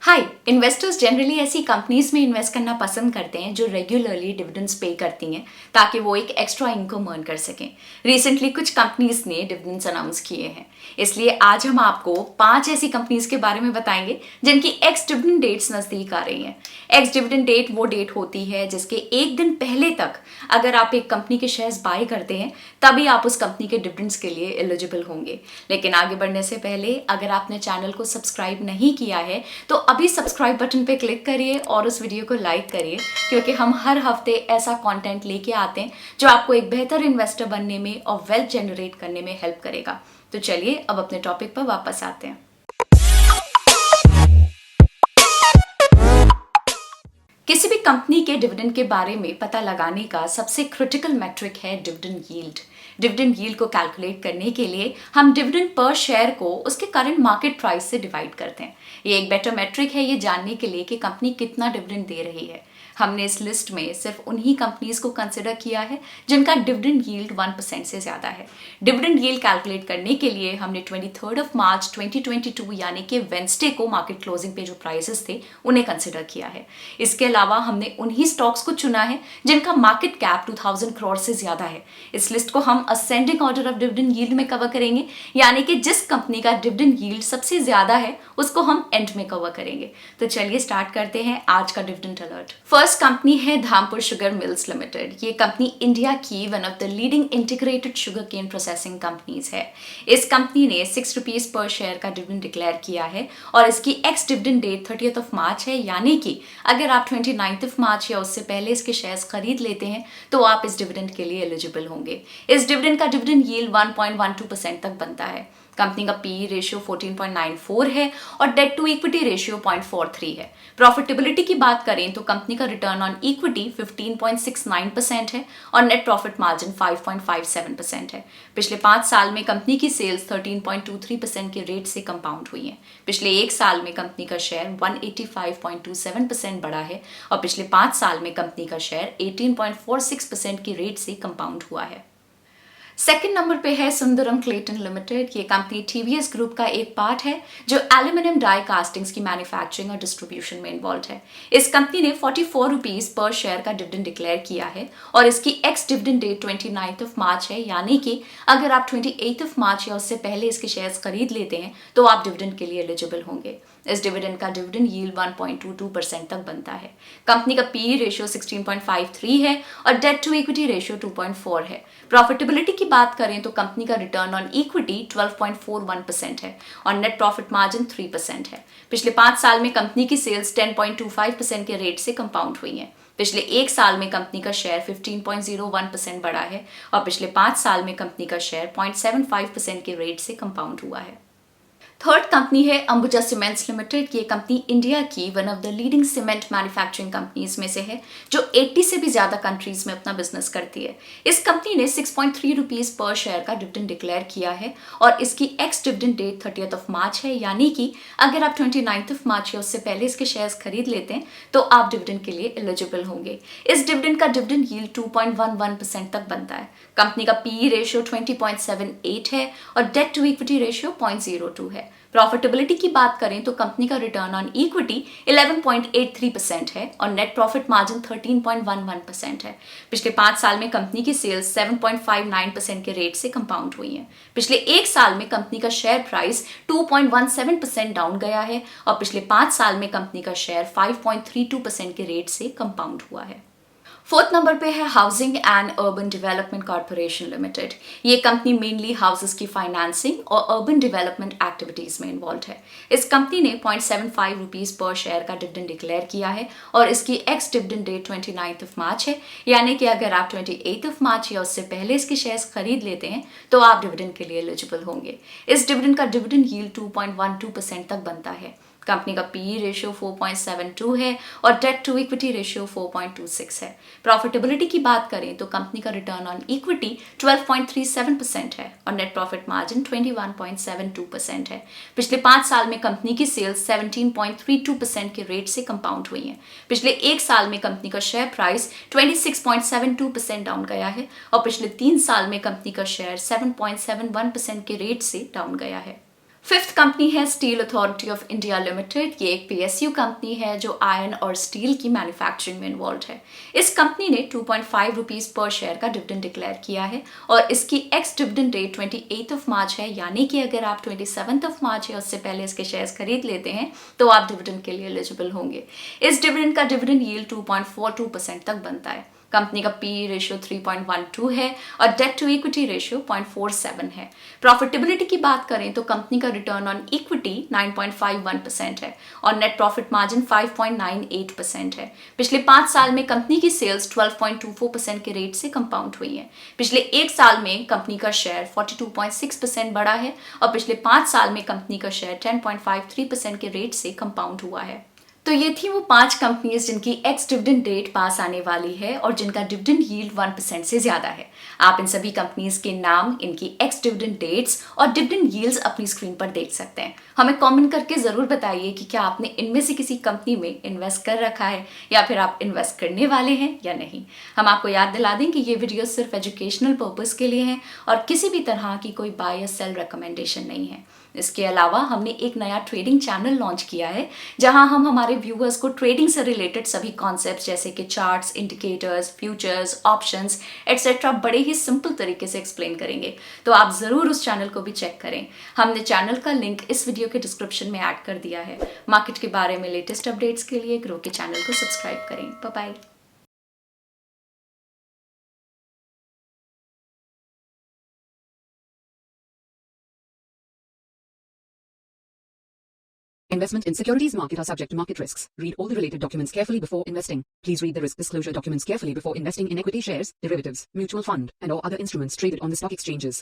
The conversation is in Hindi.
हाय। इन्वेस्टर्स जनरली ऐसी कंपनीज में इन्वेस्ट करना पसंद करते हैं जो रेगुलरली डिविडेंड्स पे करती हैं ताकि वो एक एक्स्ट्रा इनकम अर्न कर सकें। रिसेंटली कुछ कंपनीज ने डिविडेंड्स अनाउंस किए हैं, इसलिए आज हम आपको 5 ऐसी कंपनीज के बारे में बताएंगे जिनकी एक्स डिविडेंड डेट्स नजदीक आ रही हैं। एक्स डिविडेंड डेट वो डेट होती है जिसके एक दिन पहले तक अगर आप एक कंपनी के शेयर्स बाय करते हैं तभी आप उस कंपनी के डिविडेंड्स के लिए एलिजिबल होंगे। लेकिन आगे बढ़ने से पहले अगर आपने चैनल को सब्सक्राइब नहीं किया है तो अभी सब्सक्राइब बटन पे क्लिक करिए और उस वीडियो को लाइक करिए, क्योंकि हम हर हफ्ते ऐसा कंटेंट लेके आते हैं जो आपको एक बेहतर इन्वेस्टर बनने में और वेल्थ जनरेट करने में हेल्प करेगा। तो चलिए अब अपने टॉपिक पर वापस आते हैं। किसी भी कंपनी के डिविडेंड के बारे में पता लगाने का सबसे क्रिटिकल मैट्रिक है डिविडेंड यील्ड। डिविडेंड यील्ड को कैलकुलेट करने के लिए हम डिविडेंड पर शेयर को उसके करंट मार्केट प्राइस से डिवाइड करते हैं। ये एक बेटर मैट्रिक है ये जानने के लिए कि कंपनी कितना डिविडेंड दे रही है। हमने इस लिस्ट में सिर्फ उन्हीं कंपनीज को कंसिडर किया है जिनका डिविडेंड यील्ड 1% से ज्यादा है। डिविडेंड यील्ड कैलकुलेट करने के लिए हमने 23 मार्च 2022 यानी कि वेंसडे को मार्केट क्लोजिंग पे जो प्राइसेस थे उन्हें कंसिडर किया है। इसके अलावा हमने उन्हीं स्टॉक्स को चुना है जिनका मार्केट कैप 2000 करोड़ से ज्यादा है। इस लिस्ट को हम ascending order of dividend yield में कवर करेंगे, यानी कि जिस कंपनी का डिविडेंड यील्ड सबसे ज्यादा है उसको हम एंड में कवर करेंगे। तो चलिए स्टार्ट करते हैं आज का डिविडेंड अलर्ट। फर्स्ट कंपनी है धामपुर शुगर मिल्स लिमिटेड। ये कंपनी इंडिया की one of the leading integrated sugar cane processing companies है। इस कंपनी ने 6 रुपीज पर शेयर का डिविडेंड डिक्लेयर किया है और इसकी एक्स डिविडेंड डेट 30 मार्च है, यानी कि अगर आप 29 मार्च या उससे पहले इसके शेयर्स खरीद लेते हैं तो आप इस डिविडेंड के लिए एलिजिबल होंगे। इस डिविडेंड का डिविडेंड यील्ड 1.12% तक बनता है। कंपनी का पी रेशियो 14.94 है और डेट टू इक्विटी रेशियो 0.43 है। प्रॉफिटेबिलिटी की बात करें तो कंपनी का रिटर्न ऑन इक्विटी 15.69% है और नेट प्रॉफिट मार्जिन 5.57% है। पिछले 5 साल में कंपनी की सेल्स 13.23% के रेट से कंपाउंड हुई हैं। पिछले 1 साल में कंपनी का शेयर 185.27% बढ़ा है और पिछले 5 साल में कंपनी का शेयर 18.46% के रेट से कंपाउंड हुआ है। सेकंड नंबर पे है सुंदरम क्लेटन लिमिटेड। ये कंपनी टीवीएस ग्रुप का एक पार्ट है जो एल्यूमिनियम डाई कास्टिंग्स की मैन्युफैक्चरिंग और डिस्ट्रीब्यूशन में इन्वॉल्व है। इस कंपनी ने 44 रुपीज पर शेयर का डिविडेंड डिक्लेयर किया है और इसकी एक्स डिविडेंड डेट 29 मार्च है, यानी कि अगर आप 28 मार्च या उससे पहले इसके शेयर्स खरीद लेते हैं तो आप डिविडेंड के लिए एलिजिबल होंगे। इस डिविडेंड का डिविडेंड यील्ड 1.22% तक बनता है। कंपनी का पी रेशियो 16.53 है और डेट टू इक्विटी रेशियो 2.4 है। प्रॉफिटेबिलिटी की बात करें तो कंपनी का रिटर्न ऑन इक्विटी 12.41% है और नेट प्रॉफिट मार्जिन 3% है। पिछले 5 साल में कंपनी की सेल्स 10.25% के रेट से कंपाउंड हुई हैं। पिछले 1 साल में कंपनी का शेयर 15.01% बढ़ा है और पिछले 5 साल में कंपनी का शेयर 0.75% के रेट से कंपाउंड हुआ है। थर्ड कंपनी है अंबुजा सीमेंट्स लिमिटेड। ये कंपनी इंडिया की one of the leading cement manufacturing companies में से है जो 80 से भी ज्यादा कंट्रीज में अपना बिजनेस करती है। इस कंपनी ने 6.3 रुपीज पर शेयर का डिविडेंड डिक्लेयर किया है और इसकी एक्स डिविडेंड डेट 30 मार्च है, यानी कि अगर आप 29 मार्च या उससे पहले इसके शेयर्स खरीद लेते हैं तो आप डिविडेंड के लिए एलिजिबल होंगे। इस डिविडेंड का डिविडेंड यील्ड 2.11% तक बनता है। कंपनी का पी रेशियो 20.78 है और डेट टू इक्विटी रेशियो 0.02 है। प्रॉफिटेबिलिटी की बात करें तो कंपनी का रिटर्न ऑन इक्विटी 11.83% है और नेट प्रॉफिट मार्जिन 13.11% है। पिछले 5 साल में कंपनी की सेल्स 7.59% के रेट से कंपाउंड हुई हैं। पिछले 1 साल में कंपनी का शेयर प्राइस 2.17% डाउन गया है और पिछले 5 साल में कंपनी का शेयर 5.32% के रेट से कंपाउंड हुआ है। फोर्थ नंबर पे है housing and urban development corporation limited. ये कंपनी मेनली हाउसेस की फाइनेंसिंग और अर्बन डेवलपमेंट एक्टिविटीज में इन्वॉल्व है। इस कंपनी ने 0.75 रुपीज पर शेयर का डिविडेंड डिक्लेयर किया है और इसकी एक्स डिविडेंड डेट 29 मार्च है, यानी कि अगर आप 28 मार्च या उससे पहले इसके शेयर्स खरीद लेते हैं तो आप डिविडेंड के लिए एलिजिबल होंगे। इस डिविडेंड का डिविडेंड यील्ड 2.12% तक बनता है। कंपनी का पी रेशियो 4.72 है और डेट टू इक्विटी रेशियो 4.26 है। प्रॉफिटेबिलिटी की बात करें तो कंपनी का रिटर्न ऑन इक्विटी 12.37% है और नेट प्रॉफिट मार्जिन 21.72% है। पिछले 5 साल में कंपनी की सेल्स 17.32% के रेट से कंपाउंड हुई हैं। पिछले 1 साल में कंपनी का शेयर प्राइस 26.72% डाउन गया है और पिछले 3 साल में कंपनी का शेयर 7.71% के रेट से डाउन गया है। फिफ्थ कंपनी है steel authority of India limited. ये एक पीएसयू कंपनी है जो आयरन और स्टील की मैन्युफैक्चरिंग में इन्वॉल्व है। इस कंपनी ने 2.5 रुपीज पर शेयर का डिविडेंड डिक्लेयर किया है और इसकी एक्स डिविडेंड डेट 28 मार्च है, यानी कि अगर आप 27 मार्च या उससे पहले इसके शेयर्स खरीद लेते हैं तो आप डिविडेंड के लिए एलिजिबल होंगे। इस डिविडेंड का डिविडेंड यील्ड 2.42% तक बनता है। कंपनी का पी रेशियो 3.12 है और डेट टू इक्विटी रेशियो 0.47 है। प्रॉफिटेबिलिटी की बात करें तो कंपनी का रिटर्न ऑन इक्विटी 9.51% है और नेट प्रॉफिट मार्जिन 5.98% है। पिछले 5 साल में कंपनी की सेल्स 12.24% के रेट से कंपाउंड हुई है। पिछले 1 साल में कंपनी का शेयर 42.6% बढ़ा है और पिछले 5 साल में कंपनी का शेयर 10.53% के रेट से कंपाउंड हुआ है। तो ये थी वो 5 कंपनीज जिनकी एक्स डिविडेंड डेट पास आने वाली है और जिनका डिविडेंड यील्ड 1% से ज्यादा है। आप इन सभी कंपनीज के नाम, इनकी एक्स डिविडेंड डेट्स और डिविडेंड यील्ड्स अपनी स्क्रीन पर देख सकते हैं। हमें कमेंट करके जरूर बताइए कि क्या आपने इनमें से किसी कंपनी में इन्वेस्ट कर रखा है या फिर आप इन्वेस्ट करने वाले हैं या नहीं। हम आपको याद दिला दें कि ये वीडियो सिर्फ एजुकेशनल पर्पस के लिए है और किसी भी तरह की कोई बाय या सेल रिकमेंडेशन नहीं है। इसके अलावा हमने एक नया ट्रेडिंग चैनल लॉन्च किया है जहां हम हमारे व्यूअर्स को ट्रेडिंग से रिलेटेड सभी कॉन्सेप्ट्स जैसे कि charts, indicators, futures, options etcetera बड़े ही सिंपल तरीके से एक्सप्लेन करेंगे। तो आप जरूर उस चैनल को भी चेक करें। हमने चैनल का लिंक इस वीडियो के डिस्क्रिप्शन में ऐड कर दिया है। मार्केट के बारे में लेटेस्ट अपडेट्स के लिए ग्रो के चैनल को सब्सक्राइब करें। Bye bye. Investment in securities market are subject to market risks. Read all the related documents carefully before investing. Please read the risk disclosure documents carefully before investing in equity shares, derivatives, mutual fund, and or other instruments traded on the stock exchanges.